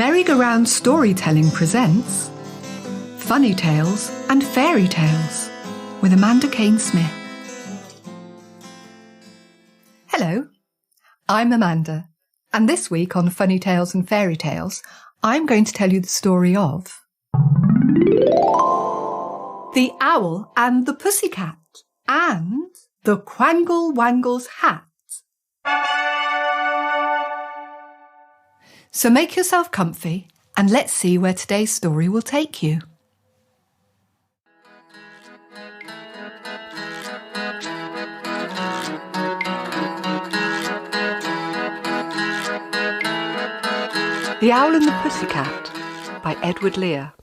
Merry-Go-Round Storytelling presents Funny Tales and Fairy Tales with Amanda Kane-Smith. Hello, I'm Amanda, and this week on Funny Tales and Fairy Tales, I'm going to tell you the story of The Owl and the Pussycat and the Quangle Wangle's hat. So make yourself comfy and let's see where today's story will take you. The Owl and the Pussycat by Edward Lear.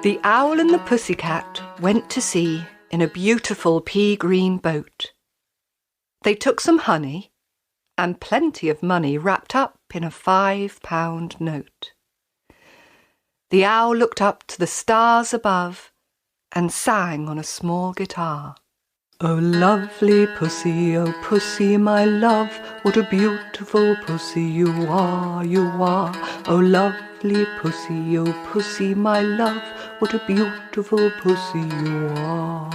The Owl and the Pussycat went to sea in a beautiful pea-green boat. They took some honey and plenty of money wrapped up in a £5 note. The owl looked up to the stars above and sang on a small guitar. Oh, lovely pussy, oh, pussy, my love, what a beautiful pussy you are, you are. Oh, lovely pussy, oh, pussy, my love, what a beautiful pussy you are.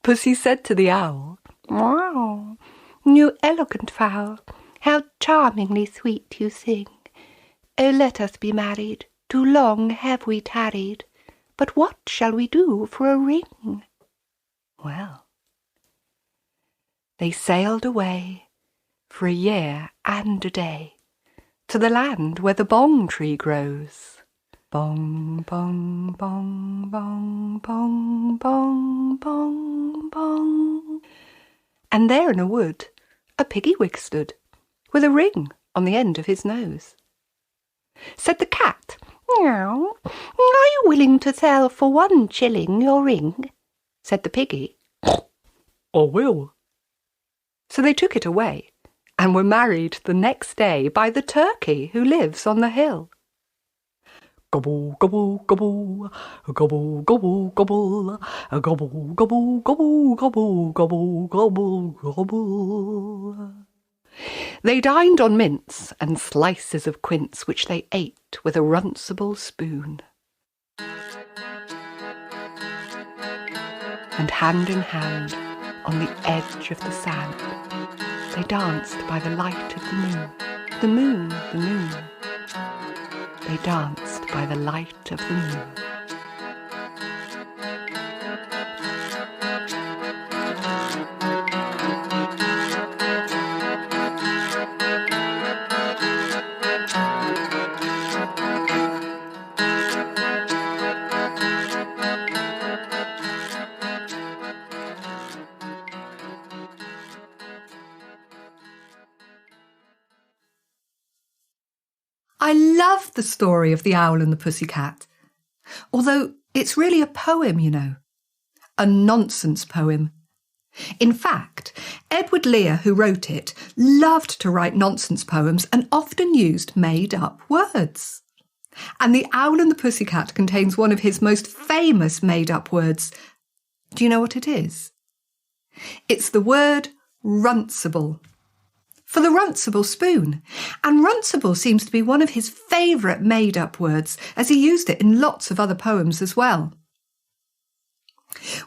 Pussy said to the owl, "Wow, you elegant fowl, how charmingly sweet you sing. Oh, let us be married, too long have we tarried, but what shall we do for a ring?" Well, they sailed away for a year and a day to the land where the bong tree grows. Bong, bong, bong, bong, bong, bong, bong, bong. And there in a wood, a piggywig stood, with a ring on the end of his nose. Said the cat, "Meow, are you willing to sell for 1 shilling your ring?" Said the piggy, "I will." So they took it away, and were married the next day by the turkey who lives on the hill. Gobble, gobble, gobble, gobble, gobble, gobble, gobble, gobble, gobble, gobble, gobble, gobble, gobble. They dined on mince and slices of quince, which they ate with a runcible spoon. And hand in hand, on the edge of the sand, they danced by the light of the moon, the moon, the moon. They danced by the light of the moon. I love the story of The Owl and the Pussycat, although it's really a poem, you know, a nonsense poem. In fact, Edward Lear, who wrote it, loved to write nonsense poems and often used made-up words. And The Owl and the Pussycat contains one of his most famous made-up words. Do you know what it is? It's the word runcible. For the runcible spoon, and runcible seems to be one of his favourite made-up words, as he used it in lots of other poems as well.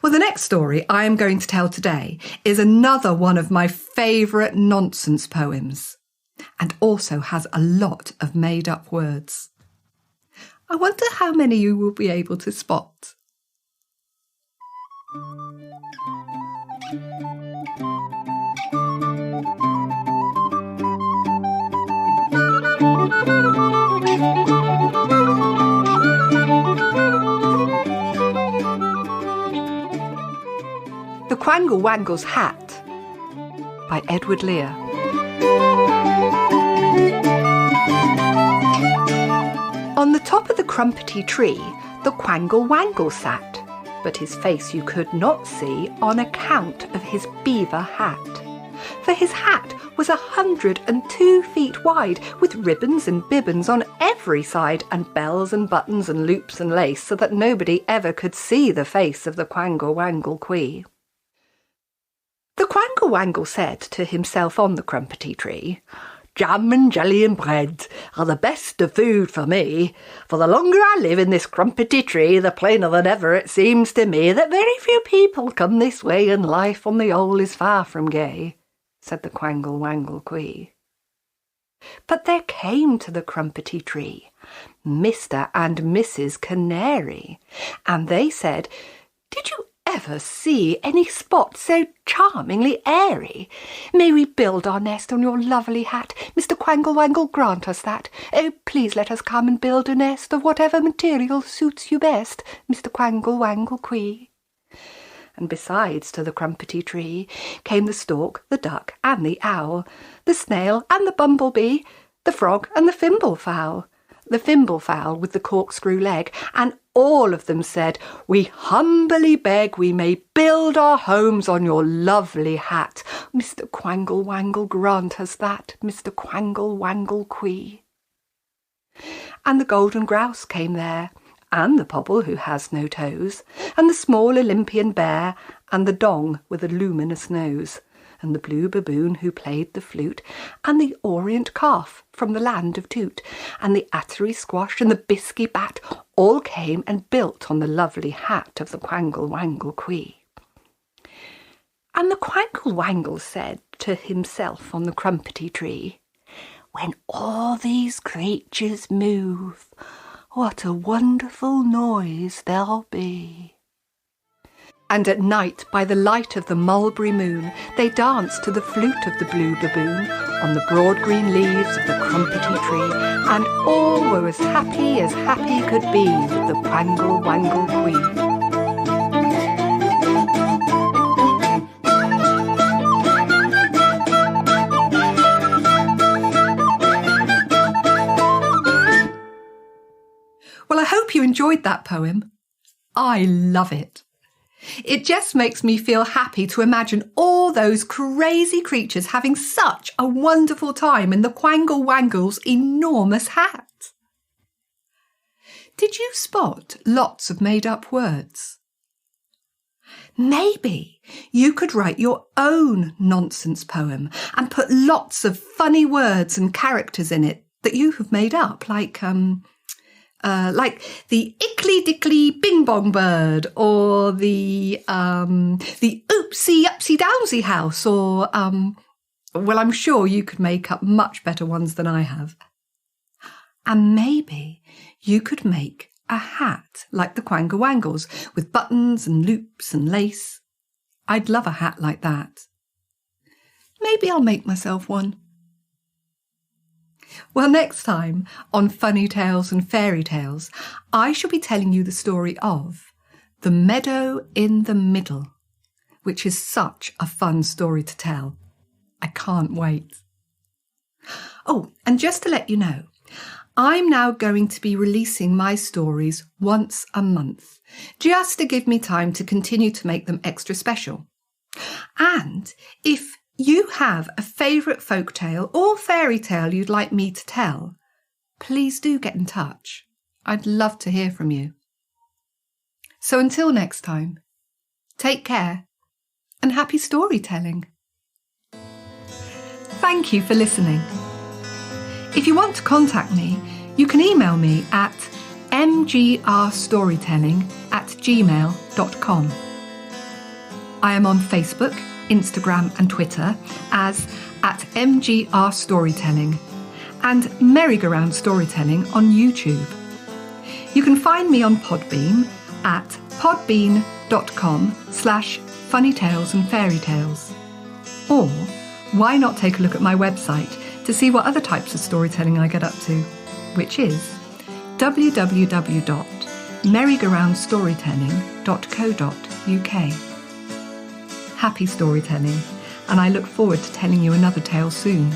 Well, the next story I am going to tell today is another one of my favourite nonsense poems, and also has a lot of made-up words. I wonder how many you will be able to spot. The Quangle Wangle's Hat by Edward Lear. On the top of the crumpety tree, the Quangle Wangle sat, but his face you could not see on account of his beaver hat. For his hat was 102 feet wide, with ribbons and bibbons on every side, and bells and buttons and loops and lace, so that nobody ever could see the face of the Quangle Wangle Quee. The Quangle Wangle said to himself on the crumpety tree, "Jam and jelly and bread are the best of food for me. For the longer I live in this crumpety tree, the plainer than ever it seems to me that very few people come this way, and life on the whole is far from gay," said the Quangle Wangle Quee. But there came to the crumpety tree Mr. and Mrs. Canary, and they said, "Did you ever see any spot so charmingly airy? May we build our nest on your lovely hat? Mr. Quangle Wangle, grant us that. Oh, please let us come and build a nest of whatever material suits you best, Mr. Quangle Wangle Quee." And besides to the crumpety tree came the stork, the duck and the owl, the snail and the bumblebee, the frog and the fimblefowl, the fimblefowl with the corkscrew leg, and all of them said, "We humbly beg we may build our homes on your lovely hat. Mr. Quangle Wangle, grant us that, Mr. Quangle Wangle Quee." And the golden grouse came there, and the pobble who has no toes, and the small Olympian bear, and the dong with a luminous nose, and the blue baboon who played the flute, and the orient calf from the land of Toot, and the attery squash and the bisky bat, all came and built on the lovely hat of the Quangle Wangle Quee. And the Quangle Wangle said to himself on the crumpety tree, "When all these creatures move, what a wonderful noise there'll be." And at night, by the light of the mulberry moon, they danced to the flute of the blue baboon on the broad green leaves of the crumpety tree, and all were as happy could be with the Quangle Wangle Quee. Well, I hope you enjoyed that poem. I love it. It just makes me feel happy to imagine all those crazy creatures having such a wonderful time in the Quangle Wangle's enormous hat. Did you spot lots of made-up words? Maybe you could write your own nonsense poem and put lots of funny words and characters in it that you have made up, like the ickly dickly bing bong bird, or the oopsie upsy downsy house, or well, I'm sure you could make up much better ones than I have. And maybe you could make a hat like the Quangle Wangle's, with buttons and loops and lace. I'd love a hat like that. Maybe I'll make myself one. Well, next time on Funny Tales and Fairy Tales, I shall be telling you the story of The Meadow in the Middle, which is such a fun story to tell. I can't wait. Oh, and just to let you know, I'm now going to be releasing my stories once a month, just to give me time to continue to make them extra special. And if you have a favourite folktale or fairy tale you'd like me to tell, please do get in touch. I'd love to hear from you. So until next time, take care and happy storytelling. Thank you for listening. If you want to contact me, you can email me at mgrstorytelling@gmail.com. I am on Facebook, Instagram and Twitter as @mgrstorytelling, and Merry-Go-Round Storytelling on YouTube. You can find me on Podbean at podbean.com/funnytalesandfairytales. Or why not take a look at my website to see what other types of storytelling I get up to, which is www.merrygoroundstorytelling.co.uk. Happy storytelling, and I look forward to telling you another tale soon.